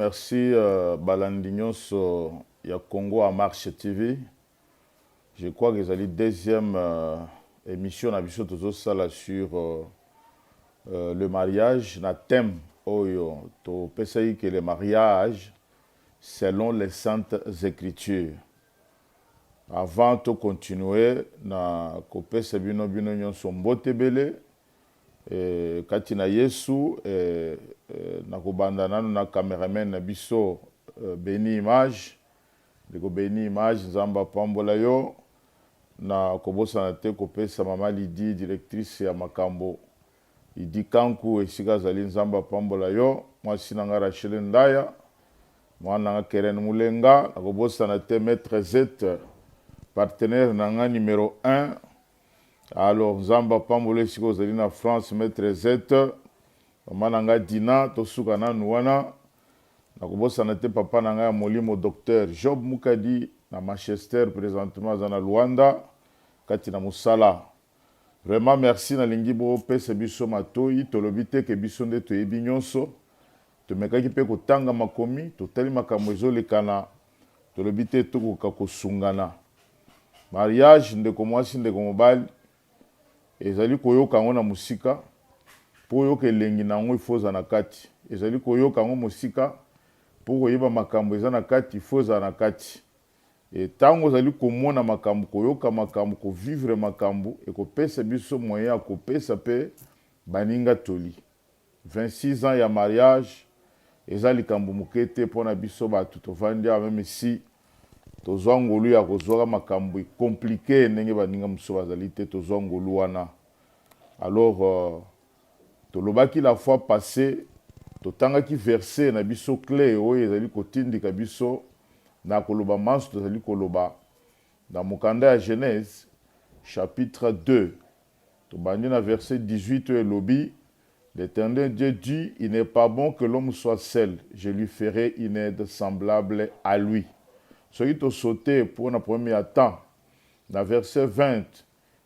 merci Balandignos ya Congo à Marche TV. Je crois que c'est la deuxième émission à Bissot Sala sur le mariage. Na thème oyo to pesayi que le mariage selon les saintes écritures. Avant de continuer, na kopesa bino nyonso mbote bele kati na Yesu na kobanda nanu na cameraman na biso Beni Image ndeko Beni Image nzamba pambola yo na kobosa na te kopesa mama Lidi directrice ya makambo Idi Kanku esika zali nzamba pambola yo mwasi na nga Rachel Ndaya mwana nga Keren Mulenga na kobosa na te maître Z partenaire na nga numéro 1. Alors nzamba pambola esika zali na France maître Z mama nga Dina tosuka na nuwana na kobosa na te papa na nga Molimo docteur Job Mukadi na Manchester présentement dans Luanda kati na musala. Vraiment merci na lingi bo pesa biso matoi tolobi te ke biso nde toyebi nyonso tomekaki pe kotanga makomi totali makambo ezolekana tolobi te tokoka kosungana. Mariage ndeko mwasi ndeko mobali ezali koyoka yango na musika po yoka elengi nango ifoza na kati ezali koyoka yango musika po koyeba makambo eza na kati ifoza na kati tango zali komona makambo koyoka makambo ko vivre makambo e kopesa biso moyen ya kopesa pe baninga toli 26 ans ya mariage eza likambo mukete pona biso batu tovandi même si tozwa ngolu ya kozwa makambo compliqué ndenge baninga muso bazali te tozwa ngolu wana. Alors tolobaki la fois passée totangaki verset na biso clé oyo ezali kotindika biso na koloba manso tozali koloba dans mokanda ya Genèse chapitre 2 tobandi na verset 18 et lobi l'Éternel Dieu dit il n'est pas bon que l'homme soit seul, je lui ferai une aide semblable à lui. Soki to sauté pour un premier temps dans verset 20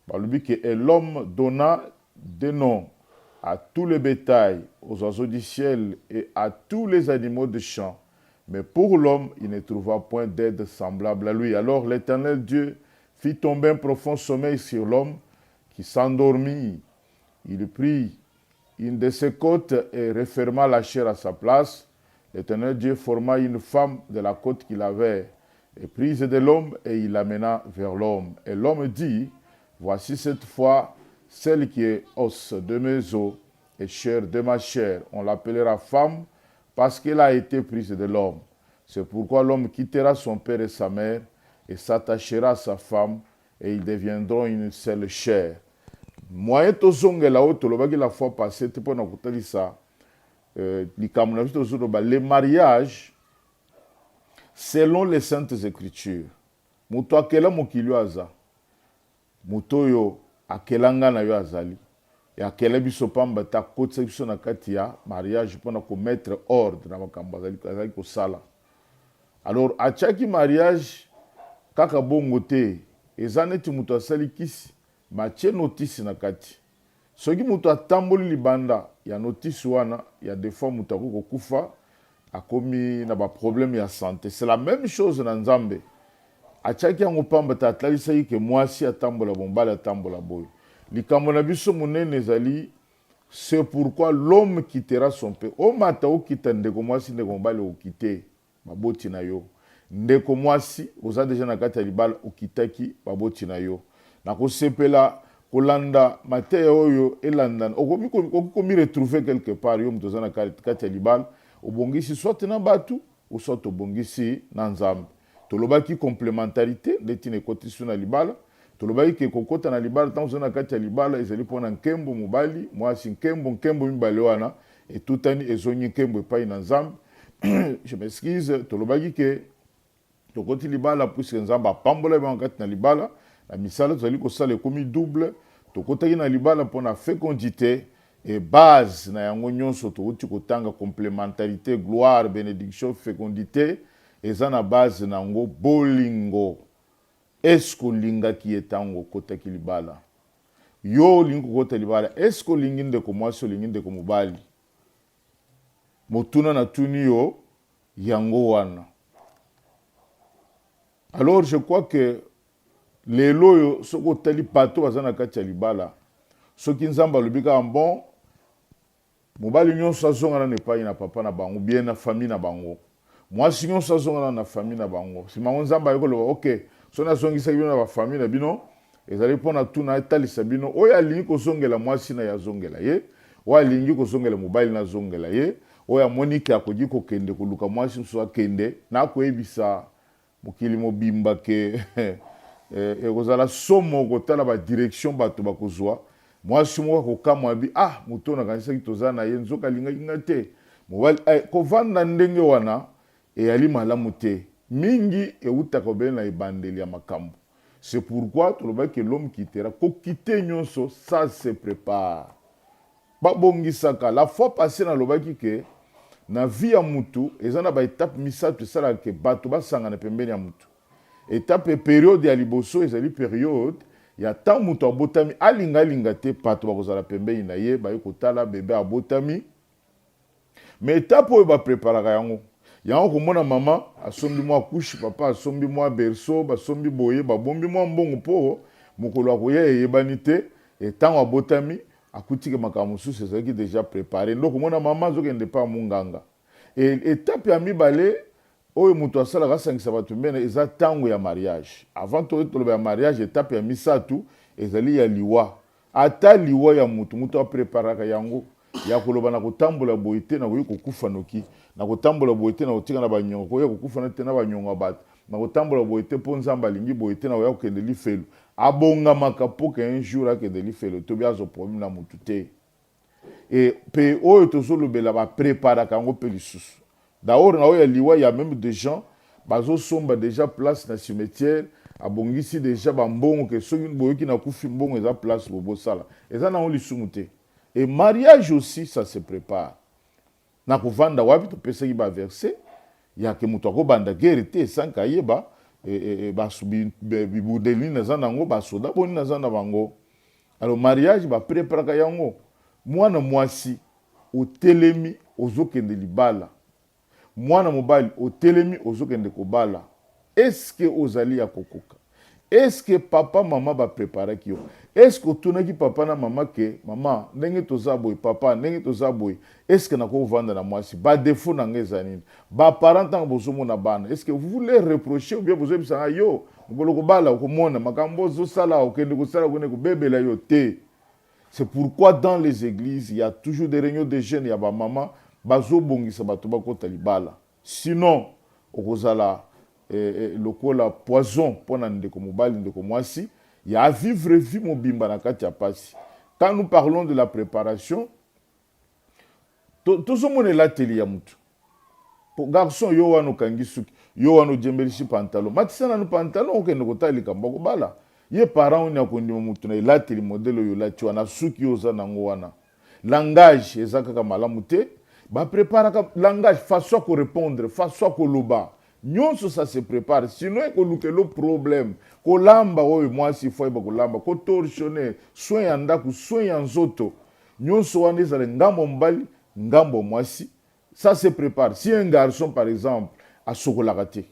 balobi que et l'homme donna des noms à tous les bétails, aux oiseaux du ciel et à tous les animaux de champ. Mais pour l'homme, il ne trouva point d'aide semblable à lui. Alors l'Éternel Dieu fit tomber un profond sommeil sur l'homme qui s'endormit. Il prit une de ses côtes et referma la chair à sa place. L'Éternel Dieu forma une femme de la côte qu'il avait et prise de l'homme et il l'amena vers l'homme. Et l'homme dit, voici cette fois celle qui est os de mes os et chair de ma chair. On l'appellera femme parce qu'elle a été prise de l'homme. C'est pourquoi l'homme quittera son père et sa mère et s'attachera à sa femme et ils deviendront une seule chair. Moyen tozonge la haute la fois passée te pona kotalisa le mariage selon les saintes écritures. Muto akela mokili aza. Muto yo akelanga na yo azali. Ya akela biso pamba ta kotsa biso na kati ya mariage pona ko mettre ordre na makambo azali ko sala. Alors achaki mariage kaka bongo te ezaneti muto asali kisi matie notice na kati. Soki muto atamboli libanda ya notice wana ya des fois muto akokufa akomi na ba problème ya santé. C'est la même chose na Nzambe. Achaki yango pamba ta atlalisa ke mwasi atambola bombala atambola boyo. Likambo na biso munene ezali c'est pourquoi l'homme quittera son père. O mata o kita ndeko mwasi ndeko mbala o kite baboti na yo. Ndeko mwasi oza deja na kati ya libala o kitaki baboti na yo. Na kosepela kolanda mate oyo elanda okomi retrouver quelque part yo mtoza na kati ya libala obongisi soit na batu ou soit obongisi na Nzambe. Tolobaki complémentarité letine kotisu na libala tolobaki ke kokota na libala tanzo na kati ya libala ezali pona nkembo mobali mwasi nkembo mibale wana etutani ezonyi nkembo epai na Nzambe. Je m'excuse tolobaki ke tokoti libala puisque Nzambe apambola ba kati na libala la misala tozali kosala ekomi double tokotaki na libala pona fécondité et base na yango nyonso tokoti kotanga complémentarité gloire bénédiction fécondité eza na base nango bolingo. Esko linga ki etango kota ki libala yo lingo kota libala esko linginde ko mwasi linginde ko mobali motuna na tuni yo yango wana. Alors je crois que les loyo soko tali bato bazana kati ya libala soki nzamba lobika bon mobali nyonso azonga na epai na papa na bango bien na famille na bango mwasi nyonso azonga na famille na bango si mango nzamba yekoloba ok so na zongisa bino na ba famille na bino ezali pona tuna etalisa bino oyo alingi kozongela mwasi na yazongela ye oyo alingi kozongela mobali na zongela ye oyo amoniki akoki kokende koluka mwasi mosusu akende na koyebisa mokili mobimba ke ekozala somo kotala ba direction bato bakozwa mwasi moko akokamwa abi moto nakanisaki toza na ye nzoka alingaki nga te mobali kovanda ndenge wana eyali malamu te mingi eutaka obele na ebandeli ya makambo. C'est pourquoi tolobaki l'homme quittera kokite nyonso ça se prépare babongisaka la fois passée na lobaki ke na vie ya mutu ezana ba étape misatu esala ke bato basangana pembeni ya mutu. Étape période ya liboso ezali période ya tant mutu abotami alinga te bato bakozala pembeni na ye baye kotala bebe abotami. Mais étape oyo ba préparaka yango yango komona mama asombi mwa couche papa asombi mwa berceau basombi boye babombi mwa mbongo po mokolo akoya eyebani te etango abotami akutike makambo mosusu ezalaki déjà préparé ndoko komona mama azokende pa munganga. Étape ya mibale oyo moto asalaka asangisa bato mbene eza ntango ya mariage. Avant toloba ya mariage étape ya misatu ezali ya liwa ata liwa ya moto apreparaka yango ya koloba na kotambola boye te na koyi kokufa noki na kotambola boye te na kotika na banyongo koya kokufa na te na banyongo bato na kotambola boye te mpo nzambe alingi boye te na koya kokende lifelo abongamaka mpo ke un jour akende lifelo tobi azo problème na motu te pe oyo tozolobela bapreparaka yango mpe lisusu daor na oyo ya liwa ya même des gens bazosomba déjà place na cimetière abongisi déjà bambongo ke soki boyoki na kufi mbongo eza place bobosala eza nango lisumu te. Et mariage aussi, ça se prépare. Na kovanda wapi to pesa ki ba verser, ya ke muto ko banda guerre te sans kayeba ba subi bibudeli na zanango ba soda boni na zana bango. Alors mariage ba prépare ka yango. Mwana mwasi otelemi ozokende libala. Mwana mobali otelemi ozokende kobala. Est-ce que ozali ya kokoka? Est-ce que papa maman va préparer qui? Est-ce que tu n'as papa na maman que maman n'engue toza boy papa n'engue toza boy? Est-ce que na ko vendre na moi si ba défaut na ngezanine ba parent tant bozomo na bana? Est-ce que vous voulez reprocher ou bien vous avez ça yo ngolo ko bala ko mona makambo zo sala o kende ko sala ko ne ko bebela yo te? C'est pourquoi dans les églises il y a toujours des réunions de jeunes ya ba maman bazo bongisa bato ba ko talibala. Sinon okozala lokola poison pona ndeko mobali ndeko mwasi ya vivre vie mobimba na kati ya pasi. Quand nous parlons de la préparation tout somone la teli ya mutu po garçon yo wano kangi suki yo wano jembelishi pantalon matisana no pantalon okende kotalika mbako bala ye parent on yakondima mutu na la teli modelo yo la tiwa na suki yo za nango wana langage ezaka ka malamu te ba préparaka langage façon ko répondre façon ko loba. Nyonso ça se prépare sinon ekoluke le problème kolamba oyo mwasi foi ba kolamba ko torsionner soin ya ndaku soin ya nzoto nyonso wana ezale ngambo mbali ngambo mwasi ça se prépare. Si un garçon par exemple a sokolaka te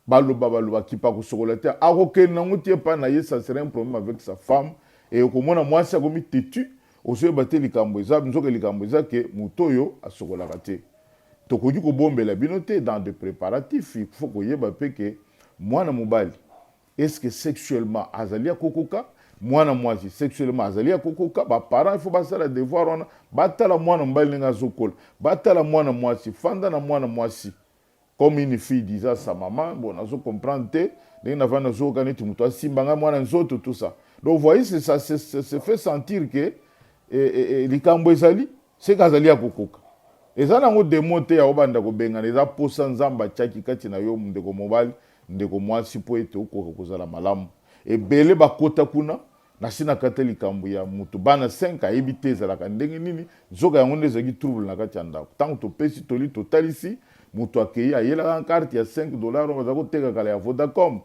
baloba kipa ko sokola te akokende nango tie pa na ye ça serait un problème avec sa femme et okomona mwasi akomi têtu osoyeba te likambo eza nzoka likambo eza ke mutoyo asokolaka te. Tokoki ko bombela binote dans des préparatifs il faut que yeba peke mwana mobali est-ce que sexuellement azalia kokoka mwana mwasi sexuellement azalia kokoka ba parents il faut basala devoir on batala mwana mobali nga zokola batala mwana mwasi fanda na mwana mwasi comme une fille disait à sa maman bon nazo comprendre te ndenge vana zo kaniti muto asimbanga mwana nzoto tout ça. Donc vous voyez ça se fait sentir que likambo ezali c'est kazalia kokoka. Eza nango demote ya obanda ko benga eza posa nzamba chaki kati na yo ndeko mobali ndeko mwasi po ete okoka kozala malamu ebele bakota kuna na sina kata likambo ya mutu bana 5 ayebi ezalaka ndenge nini nzoka yango nde ezalaki trouble na kati ya ndako ntango topesi toli totalisi mutu akei ayelaka carte ya $5 baza koteka kala ya Vodacom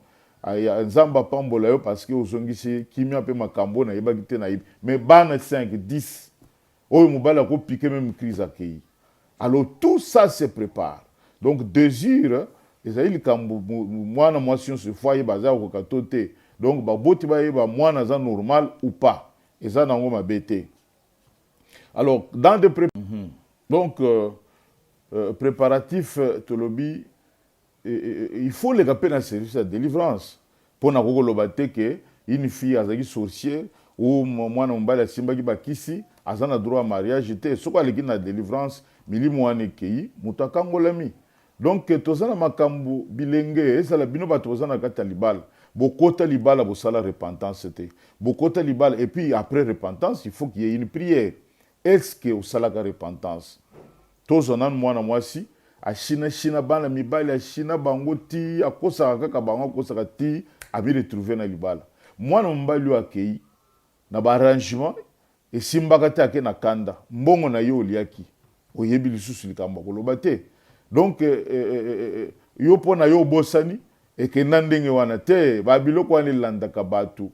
nzamba pambola yo parce que ozongisi kimia mpe makambo na yebaki te na yebi mais bana 5 10 oyo mobali akopike même crise akei. Alors tout ça se prépare. donc désir ezali likambo mwana mwasi nyonso efo ayeba aza kokoka to te, donc baboti bayeba mwana aza normal ou pas, eza nango mabe te. Alors dans des donc préparatifs tolobi, il faut les rappeler dans le service de délivrance pour na kokoloba te que une fille azaki sorcière ou mwana mobali asimbaki bakisi aza na droit à mariage te, soko aleki na délivrance milimo wana ekei moto akangolami. Donc toza na makambo bilenge ezala bino bato boza na kati ya libala, bokota libala bosala repentance te, bokota libala et puis après repentance il faut qu'il y ait une prière. Est-ce que osalaka repentance? Toza nanu mwana mwasi ashina bana mibali ashina bango ti akosaka kaka bango akosaka ti abi retrouver na libala. Mwana mobali oyo akei na baarrangement esimbaka te ake na kanda mbongo na yo oliaki oyebi lisusu likambo koloba te. Donc yo mpo na yo obosani ekenda ndenge wana te, babiloko wana elandaka bato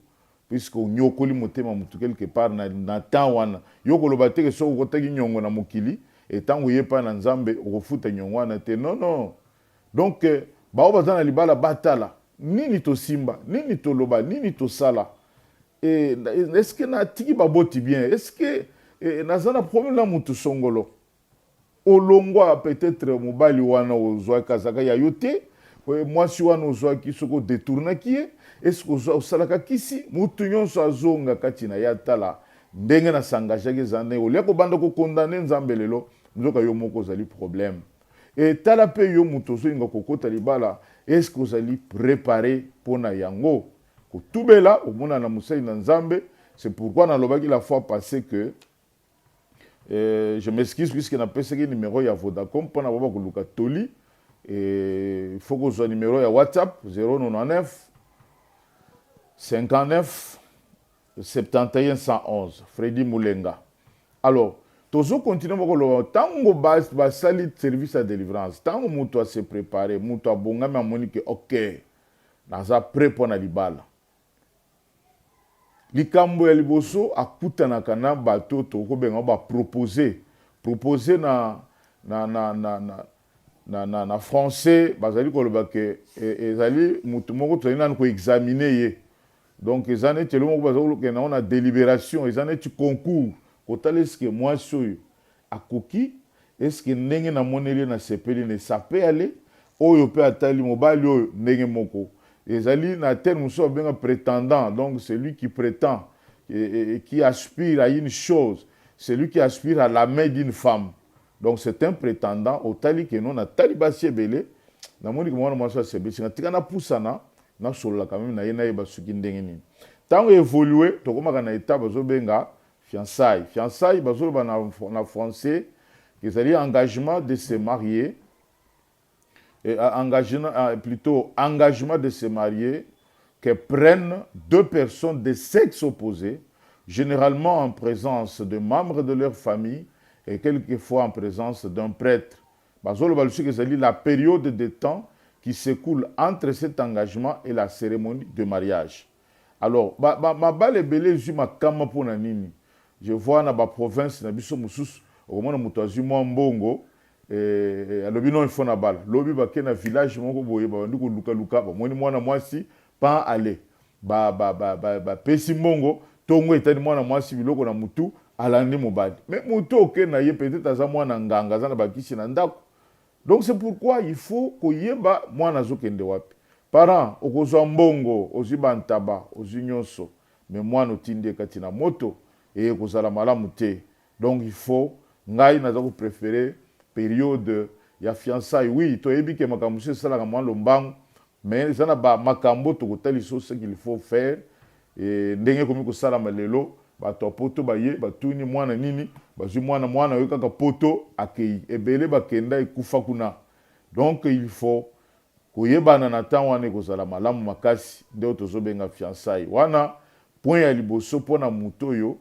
puisque onyokoli motema motu quelque part na temps wana yo koloba te ke soki okotaki nyongo na mokili etango ye pa na nzambe okofuta nyongo wana te, non. Donc bao baza na libala batala nini tosimba, nini toloba, nini tosala, est-ce que natiki baboti bien, est-ce que naza na problème na mutu songolo olongwa peut-être mobali wana ozwa kazaka ya yote mwasi wana ozwaki soko détournaki ye, est-ce que osalaka kisi mutu nyonso azonga kati na ya tala ndenge na sangajaki zande olia kobanda kokondane nzambe lelo nzoka yo moko ozali problème. Et tala pe yo mutu ozoinga kokota libala, est-ce que ozali préparé pona yango kotubela omona na musai na nzambe. C'est pourquoi nalobaki la fois passée que je m'excuse puisque na pesaki numéro ya Vodacom pona baba koluka toli, et il faut que ce numéro ya WhatsApp 099 59 71 111 Freddy Moulenga. Alors tozo continue bokolo tango basali service à délivrance, tango mutu a se préparer, mutu a bongami amoni ke ok naza prêt pona libala. Likambo ya liboso akutanaka na bato tokobenga ba proposer na français bazali koloba ke ezali mutu moko tozali nanu ko examiner ye. Donc ezane telo moko bazali ke na ona délibération, ezane ti concours kotala eske mwasi oyo akoki, eske ndenge na moneli na sepeli ne sape ale oyo pe atali mobali oyo ndenge moko. Ezali na terme so benga prétendant, donc celui qui prétend et qui aspire à une chose, celui qui aspire à la main d'une femme. Donc c'est un prétendant au tali que non na talibasi ebele na moni ko mwana mwasi sebesi na tikana pusana na solo quand même na yena yeba suki ndenge nini. Tango évoluer tokomaka na étape zo benga fiançailles bazo ba na français que c'est engagement de se marier. Engagement de se marier que prennent deux personnes de sexe opposé, généralement en présence de membres de leur famille et quelquefois en présence d'un prêtre. C'est la période de temps qui s'écoule entre cet engagement et la cérémonie de mariage. Alors, je vois dans la province, au moins mbongo, alobi non ifo na bala lobi bake na village moko boye ba ndiko luka moni mwana mwasi pa ale ba pesi mbongo tongo etani mwana mwasi biloko na mutu alandi mobali mais mutu oke na ye peut-être aza mwana nganga aza na bakisi na ndako. Donc c'est pourquoi il faut koyeba mwana zokende wapi. Parents okozwa mbongo oziba ntaba ozinyonso mais mwana otinde kati na moto et kozala malamu te. Donc il faut ngai naza ko préférer période ya fiançailles. Oui, to yebi ke makambo se sala ka mwa lombango, mais ça na ba makambo to kotali so ce qu'il faut faire et ndenge komi ko sala malelo ba to poto ba ye ba tuni mwana nini ba zu mwana yo kaka poto akei ebele ba kenda ekufa kuna. Donc il faut koyebana na temps wana ko sala malamu makasi nde to zo benga fiançailles. Wana point ya liboso pona muto yo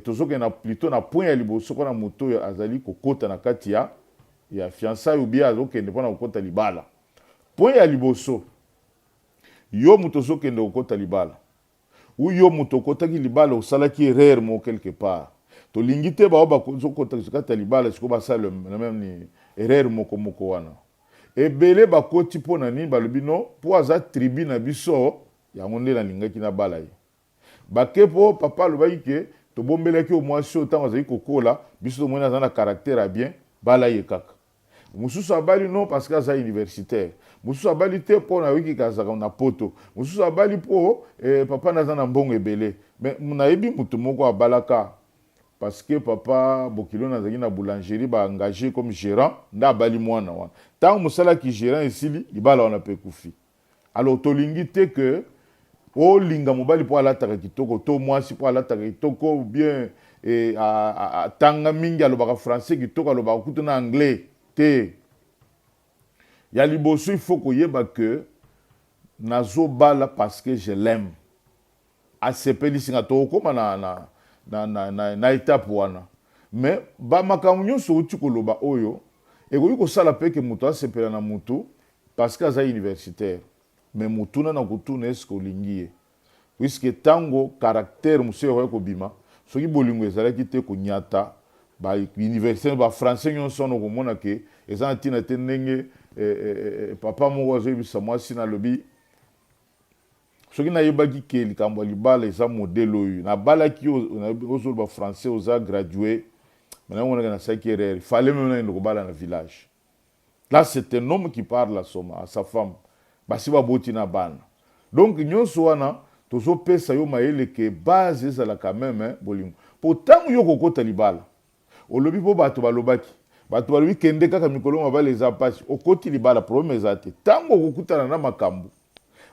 tozoke na plutôt na point ya liboso kona moto ya azali kokota na kati ya fiançailles ou bien azokende pona kokota libala. Point ya liboso yo moto zokende kokota libala ou yo moto kotaki libala osalaki erreur mo quelque part to lingite ba zokota libala siko basala le même ni erreur moko wana. ebele bakoti po nani balobi no po aza tribu na biso yango nde nalingaki na bala ye bake po papa alobaki ke tobombelaki o mwasi oyo ntango azali kokola biso tomoni aza na caractère ya bien bala ye kaka mosusu abali non parce que aza universitaire mosusu abali te mpo nayoki kazaka na poto mosusu abali mpo papa naza na mbongo ebele mais nayebi moto moko abalaka parce que papa bokilo nazalaki na boulangerie baengagé comme gérant nde abali mwana wana ntango mosalaki gérant esili libala wana mpe ekufi alors tolingi te ke olinga mobali mpo alataka kitoko to mwasi mpo alataka kitoko ou bien atanga mingi alobaka français kitoko alobaka kutu na anglais te ya liboso il faut koyeba ke nazobala parce que je l'aime asepelisinga tokokóma na étape wana mais bamakambo nyonso outi koloba oyo ekoki kosala mpe ke moto asepela na motu parce que aza universitaire mais mutuna na kutuna eske olingi ye puisque ntango caractère mosu ekoki kobima soki bolingo ezalaki te konyata bauniversitaire bafrançais nyonso wana okomona ke eza na ntina te ndenge papa moko azoyebisa mwasi nalobi soki nayebaki ke likambo ya libala eza modele oyo nabalaki ozoloba français oza gradué namonaka nasalaki erreur fallait même naende kobala na village là c'est un homme qui parle à sa femme basi baboti na bana donc nyonso wana tozopesa yo mayele ke base ezalaka meme bolingo po ntango yo kokota libala olobi mpo bato balobaki bato balobi kende kaka mikolo mabala eza pasi okoti libala problème eza te ntango okokutana na makambo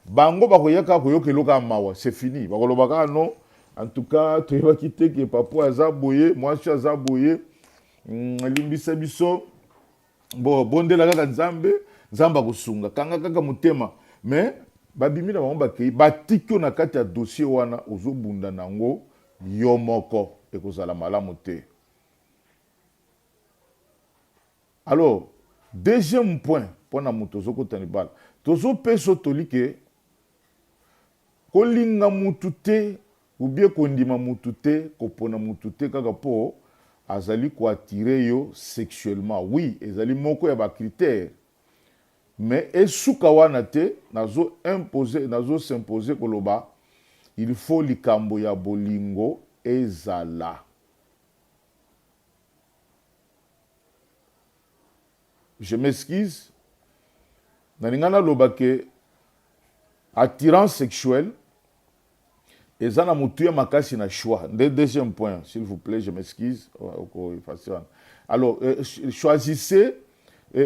bango bakoyaka koyoka eloko ya mawa c'est fini bakoloba kaka non en tout cas toyebaki te ke papa aza boye mwasi aza boye alimbisa biso bondela kaka nzambe akosunga kanga kaka motema mais babimi na bango bakei batiki yo na kati ya dossier wana ozobunda nango yo moko ekozala malamu te. Alors deuxième point mpona moto ozokota libala tozopesa otoli ke kolinga mutu te ou bien kondima mutu te kopona mutu te kaka po azali koatire yo sexuellement oui ezali moko ya bakritère mais esuka wana te nazo s'imposer koloba il faut likambo ya bolingo ezala. Je m'excuse nalingana loba ke attirance sexuelle eza na mutu ya makasi na choix. Deuxième point, s'il vous plaît, je m'excuse. Alors, choisissez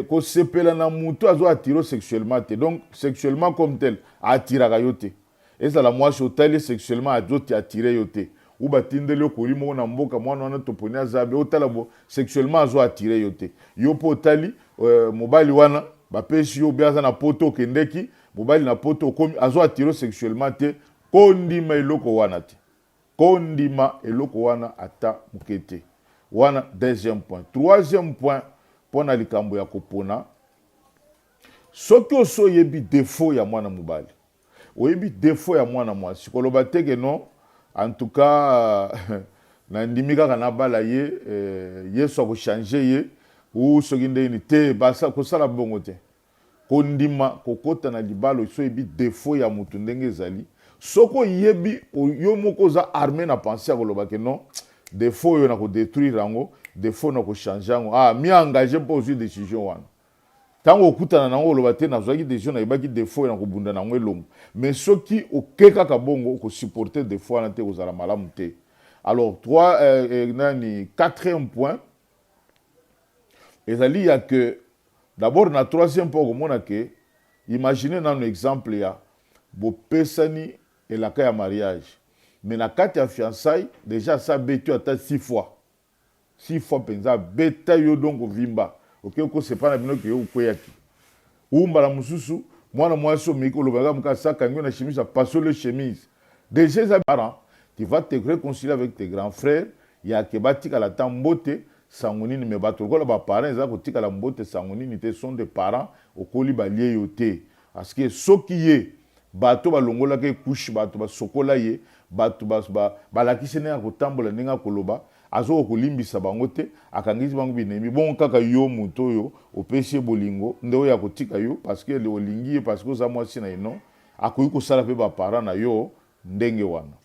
ko sepela na mutu azo attiro sexuellement te. Donc, sexuellement comme tel, attiraka yo te. Eza la mwasi otali sexuellement azo te attire yo te. Ou batindele okoli moko na mboka mwana wana toponi azabe otala bo sexuellement azo attire yo te. Yo po otali mobali wana bapesi yo biaza na poto kendeki, mobali na poto komi azo attire sexuellement te. Kondima eloko wana te. Kondima eloko wana ata mukete. Wana deuxième point. Troisième point, pona likambo ya kopona. Soki oso yebi défaut ya mwana mobali. Oyebi défaut ya mwana mwasi. Koloba teke non, en tout cas, na ndimi kaka na bala ye, yeso ko changer ye, ou soki ndeni te, basa kosala bongo te. Kondima kokota na libalo so yebi défaut ya mutu ndenge ezali. Soko yebi yo moko za armé na penser koloba ke non défaut yo na ko détruire rango défaut na ko changer rango mi engagé pour une décision wana tango okutana nango koloba te na zwaki décision na yebaki défaut na ko bunda nango elongo mais soki okeka ka bongo ko supporter défaut na te kozala malamu te. Alors quatrième point ezali ya que d'abord na troisième point komona ke imaginez un exemple ya bopesani et la cas de mariage. Mais la carte de fiançailles, déjà ça bêtu à 6 fois. 6 fois, pensa, bêta yo donc au vimba. Ok, c'est pas la bino qui est au koyaki. Ou mbala mususu, moi na moi so miko le baga muka sa kango na chemise, ça passe les chemises. Déjà ça parents, tu vas te réconcilier avec tes grands frères, il y a que batika la tambote sangonini me bato ko la ba parents za ko tika la mbote sangonini te sont des parents au koli ba lié yoté. Parce que soki ye bato balongola ke couche bato basokola ye bato balakisi ndenge kotambola ndenge koloba azo kolimbisa bango te akangisi bango binemi bon kaka yo muto yo opesi bolingo nde ya kotika yo parce que le olingi parce que za mwasi na ino akoyi kosala pe ba parents na yo ndenge wana.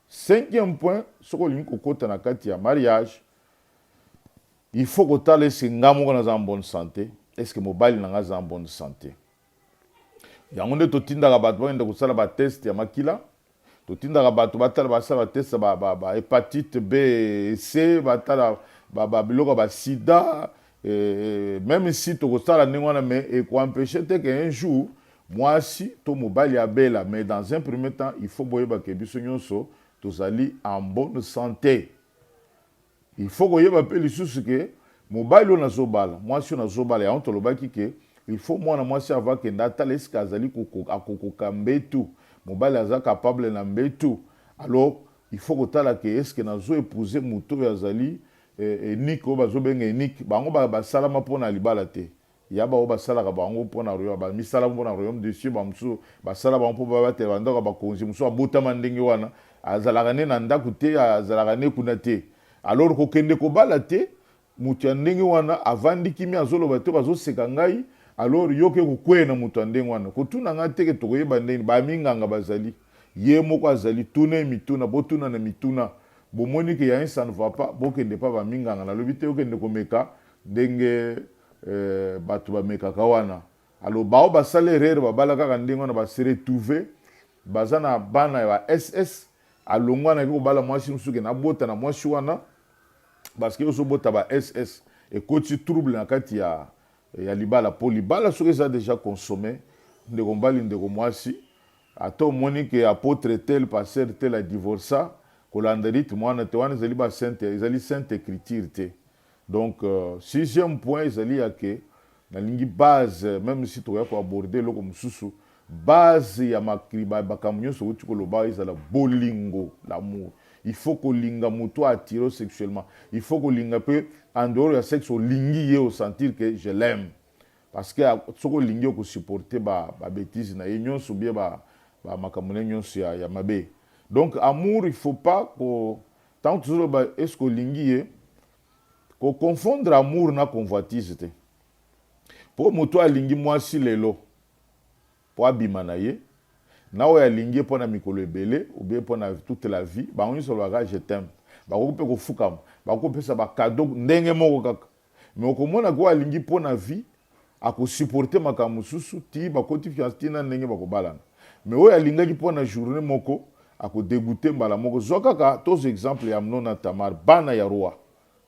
Cinquième point, ce que l'on côté na kati ya mariage, il faut que tu est en bonne santé. Est-ce que mobile est en bonne santé? Il y a un peu de temps ba test ya makila. Totinda rabato batala ba test ba hépatite B et C, batala biloko ba sida, même si tu kosala ndengwana mais et ko empêcher qu'un jour moi si ton mobile ya bela mais dans un premier temps il faut boyeba ke biso nyonso tozali en bonne santé. Il faut que yeba pe lisusu ke mobile on azobala moi si on azobala ya on tolobaki ke il faut moi si avoir que ndata leska azali kokoka mbetu mobile aza capable na mbetu alors il faut que tala ke est-ce que nazo épouser muto ya zali unique o bazo benga unique bango ba salama pona libala te ya ba o ba sala ka bango pona royo ba misala pona royaume de Dieu ba muso ba sala ba mpo ba te ba ndaka ba konzi muso abota mandenge wana azalaka ne na ndaku te azalaka ne kuna te alors ko kende ko bala te mutu ndenge wana avandi kimi azoloba te bazo seka ngai alors yoke ko kwena mutu ndenge wana ko tuna ngate ke to koyeba ndenge ba minganga bazali ye moko azali tuna mituna botuna na mituna bomoni ke ya ça ne va pas bokende pa ba minganga na lobite okende ko meka ndenge batu ba meka kawana alors bao ba salaire ba bala kaka ndenge wana ba se retrouver bazana bana ya SS alongwa na ko bala mwasi musuke na bota na mwasi wana parce que oso bota ba SS et koti trouble na kati ya libala po libala soki eza déjà consommé ndeko mbali ndeko mwasi ato moni ke apôtre tel pasteur tel a divorça kolanda rythme wana te wana ezali ba sainte ezali sainte écriture te. Donc sixième point ezali ya ke na lingi base même si toya ko aborder loko mususu base ya makriba bakamu nyonso uti koloba ezala bolingo l'amour. Il faut que linga muto attire sexuellement. Il faut que linga peut en dehors de sexe au lingi au sentir que je l'aime. Parce que ce que lingi ko supporter ba bêtise na union sou bien ba makamune nyonso ya mabe. Donc amour il faut pas que tant toujours ba est-ce que lingi ko confondre amour na convoitise te. Pour muto alingi mwasi lelo po abima na ye na oya lingi pona mikolo ebele ou bien pona toute la vie ba on so ba je t'aime ba ko pe ko fukam ba ko pesa ba cadeau ndenge moko kaka mais okomona ko alingi pona vie ako supporter makamu susu ti ba ko ti fiancé na ndenge ba ko balana mais oya lingi pona journée moko ako dégoûter mbala moko zokaka tos exemple ya mnona Tamar bana ya roi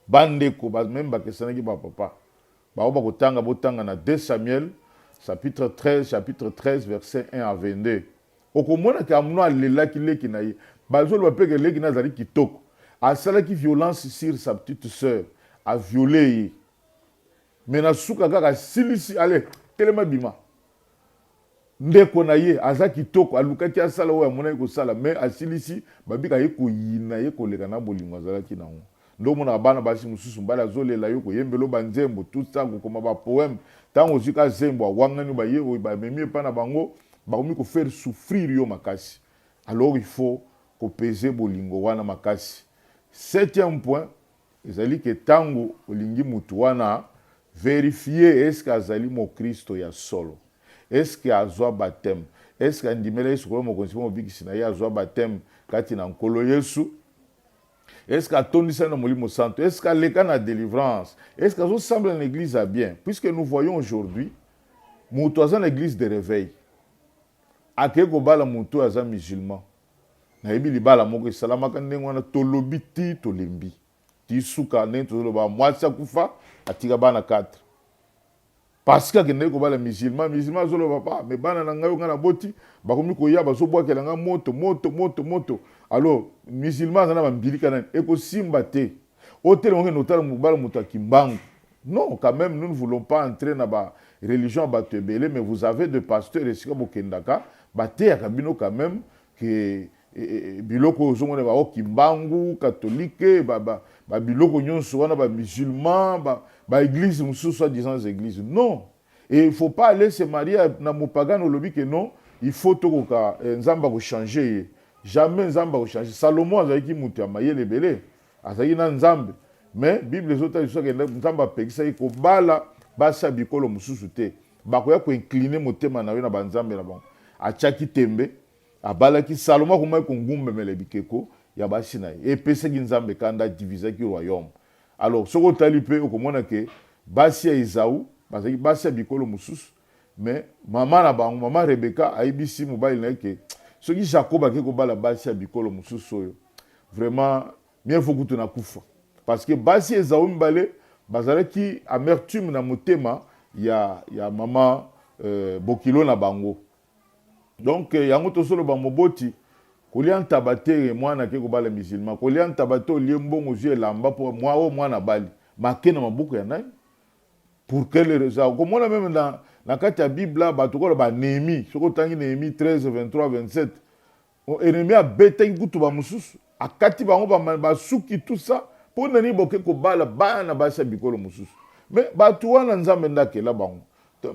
bande ko ba même ba kesana ki ba papa ba ko tanga botanga na 2 Samuel chapitre 13 verset 1 à 22. Okomona ka amno alelaki leki na ye bazolo bapeke leki na zali kitoko asalaki violence sur sa petite sœur a violé mais na suka kaka silisi ale telema bima ndeko na ye aza kitoko alukaki asala oya mona ko sala mais asilisi babika ye ko yina ye ko leka na bolingo azalaki nango ndo mona bana basi mususu mbala zolela yo ko yembelo banzembo tout ça ko koma ba poème tango zika zembo wangani ba ye o ba memi pa na bango ba ko faire souffrir yo makasi. Alors il faut ko peser bolingo wana makasi. Septième point ezali ke tango olingi mutu wana vérifier est-ce que azali mo Kristo ya solo. Est-ce que azwa baptême? Est-ce que ndimela Yesu ko mo konsi mo bikisi na ya azwa baptême kati na nkolo Yesu? Est-ce qu'à Molimo Santo? Est-ce qu'à l'école délivrance? Est-ce qu'à ce semble une église à bien? Puisque nous voyons aujourd'hui, nous sommes l'église de réveil. À quel moment nous sommes musulmans? Nous sommes les moko salama kandengwana tolobiti tolembi. Tisuka ne toloba mwatsa kufa atika bana 4. Parce que nous sommes musulmans zolo papa mais bana na ngayo ngana boti bakomi ko ya bazo bwa kelanga moto. Alors, musulmans na bambilika na eko simba te. Hôtel on notal mubala muta kimbangu. Non, quand même nous ne voulons pas entrer dans la religion batebele mais vous avez des pasteurs esika bokendaka bate ya kabino quand même que biloko zongone ba kimbangu catholique ba biloko nyonso wana ba musulmans ba église mususu soit disant église. Non. Et il faut pas aller se marier na mupagano lobi que non, il faut tokoka nzamba ko changer. Jamais Nzamba ko changer. Salomon azaki mutu ya mayele belé. azali na nzambe mais bible ezotala biso akende nzambe apekisaki kobala basi ya bikolo mosusu te bakoya koincline motema na yo na banzambe na bango atiaki tembe abalaki salomo akomaki kongumbemela bikeko ya basi na ye epesaki nzambe kanda divisaki royaume alors soki otali mpe okomona ke basi ya Esawu bazalaki basi ya bikolo mosusu mais mama na bango mama Rebeka ayebisi mobali na ye ke soki Jacob ake kobala basi ya bikolo mosusu oyo vraiment mieux faut kutu na kufa parce que basi ya Esawu mibale bazalaki amertume na motema ya mama bokilo na bango donc yango tosoloba moboti kolia ntaba te mwana ake kobala musulman kolia ntaba te olie mbongo ozwi elamba mpo mwana bali make na maboko ya nani pour quelle raison komona meme na kati ya bible bato koloba Néhémie soki otangi Néhémie 13 23 27 ennemi abetaki kutu bamosusu akati bango basuki tout ça mpo nani boke kobala bana na basi ya bikolo mosusu mais bato wana nzambe ndakela bango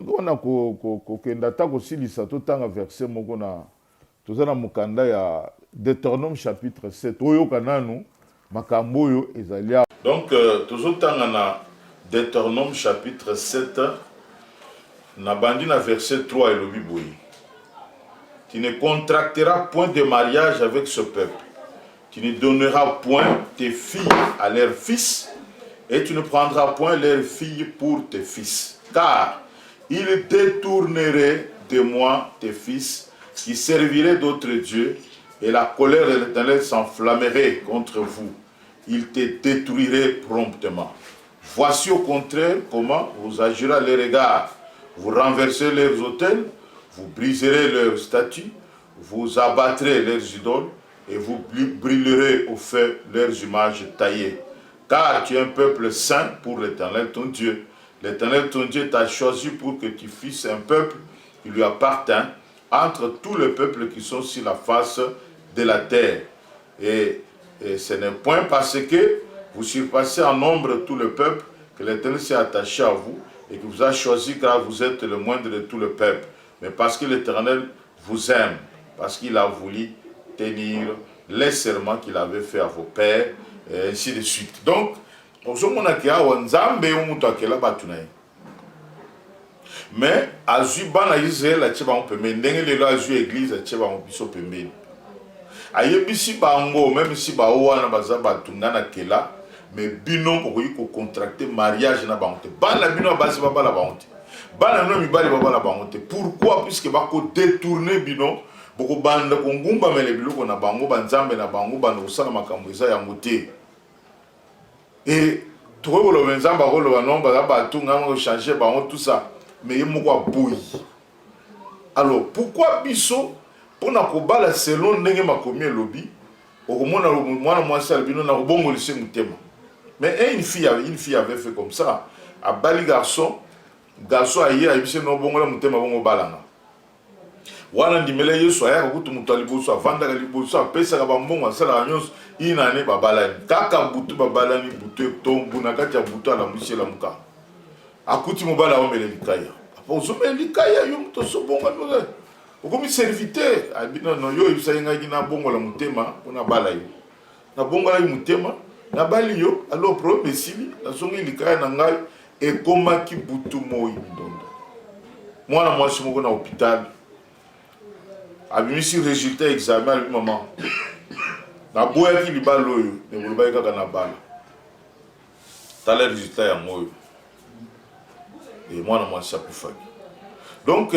wana kokenda ata kosilisa totanga verset moko na toza na mokanda ya Deutéronome chapitre 7 oyoka nanu makambo oyo ezali awa donc tozotanga na Deutéronome chapitre 7 na bandi na verset 3 elobi boye tu ne contracteras point de mariage avec ce peuple tu ne donneras point tes filles à leurs fils et tu ne prendras point leurs filles pour tes fils car ils détourneraient de moi tes fils qui serviraient d'autres dieux, et la colère de l'Éternel s'enflammerait contre vous. Il te détruirait promptement. Voici au contraire comment vous agirez à leur égard. Vous renverserez leurs autels, vous briserez leurs statues, vous abattrez leurs idoles, et vous brûlerez au feu leurs images taillées. Car tu es un peuple saint pour l'Éternel ton Dieu. L'Éternel ton Dieu t'a choisi pour que tu fasses un peuple qui lui appartient entre tous les peuples qui sont sur la face de la terre. Et ce n'est point parce que vous surpassez en nombre tout le peuple que l'Éternel s'est attaché à vous et que vous a choisi car vous êtes le moindre de tout le peuple. Mais parce que l'Éternel vous aime, parce qu'il a voulu tenir les serments qu'il avait fait à vos pères, et ainsi de suite. Donc, mais azui bana Israël atie bango pembeni ndenge lelo azui église atie bango biso pembeni ayebisi bango même si bao wana baza batunga na kela mais bino okoki kocontracter mariage na bango te bana bino basi babala bango te bana no mibali babala bango te pourquoi puisque bako détourner bino boko banda kongumba mele biloko na bango banzambe na bango banda kosala makambo eza yango te et trop le nzamba ko lo non baza batunga ngo changer bango tout ça. Mais il m'a bouilli. Alors, pourquoi biso pour na kobala selon ndenge makomi lobby au moins moi salbino na bongo lycée mutema. Mais une fille avait fait comme ça. A bali garçon ayi a bise no bongo la mutema bongo balanga. Wana ndimele yeso aya kutu mutaliboso avanda kaliboso apesa ka bambongo asala nyos ina ne babalani. Kaka butu babalani butu tombu na kati ya butu ala musela muka. Akuti mobala omele likaya apozomele likaya yo muto sobonga no okomi serviteur abino no yo yusayenga gina bongo la mutema ona bala yo na bongo la mutema na bali yo alors problème sili na songi likaya na ngai e koma ki butu moi ndondo mwana mwasi moko na hôpital abimisi résultat examen ali maman na boya ki libalo yo ne boloba kaka na bala tala résultat ya moyo. Et moi, je suis plus donc,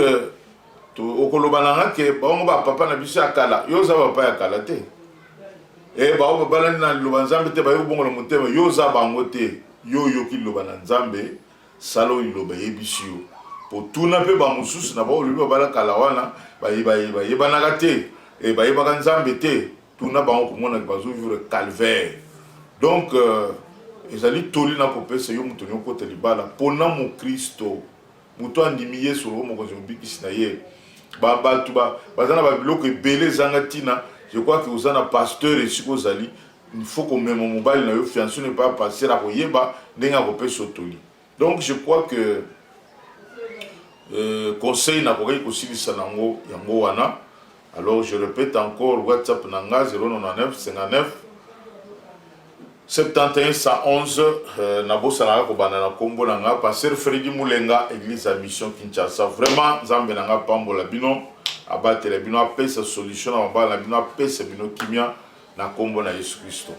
au Kolobananga, papa n'a pas kala. Yo za papa ya kala te. Et papa na lobanzambe te ba yo bongo le mutema yo za bango te. Yo ki lobanzambe salo iloba yebisio. Pour tout na pe ba mususu na ba olubi ba la kala wana ba yebana te et ba yebaka nzambe te. Tout na bango komona ba zo vivre calvaire. Donc ezali toli na kopesa yo muto nyoko te libala pona mo Kristo muto andimi Yesu ro mo konzo bikisi na ye batu bazana ba biloko ebele zanga tina. Je crois que vous en a pasteur et siko zali il faut qu'on mette mon mobile na yo fiancé ne pas passer à koyeba ndenga kopesa toli. Donc je crois que conseil na kokai kosilisa nango yango wana. Alors je répète encore WhatsApp nanga 099 59 71 111 nabosa na kobana na kombo na nga pasteur Freddy Mulenga église à mission Kinshasa. Vraiment nzambe na nga pambola bino abatela bino apesa solution na bala bino apesa bino kimia na kombo na Yesu Kristo.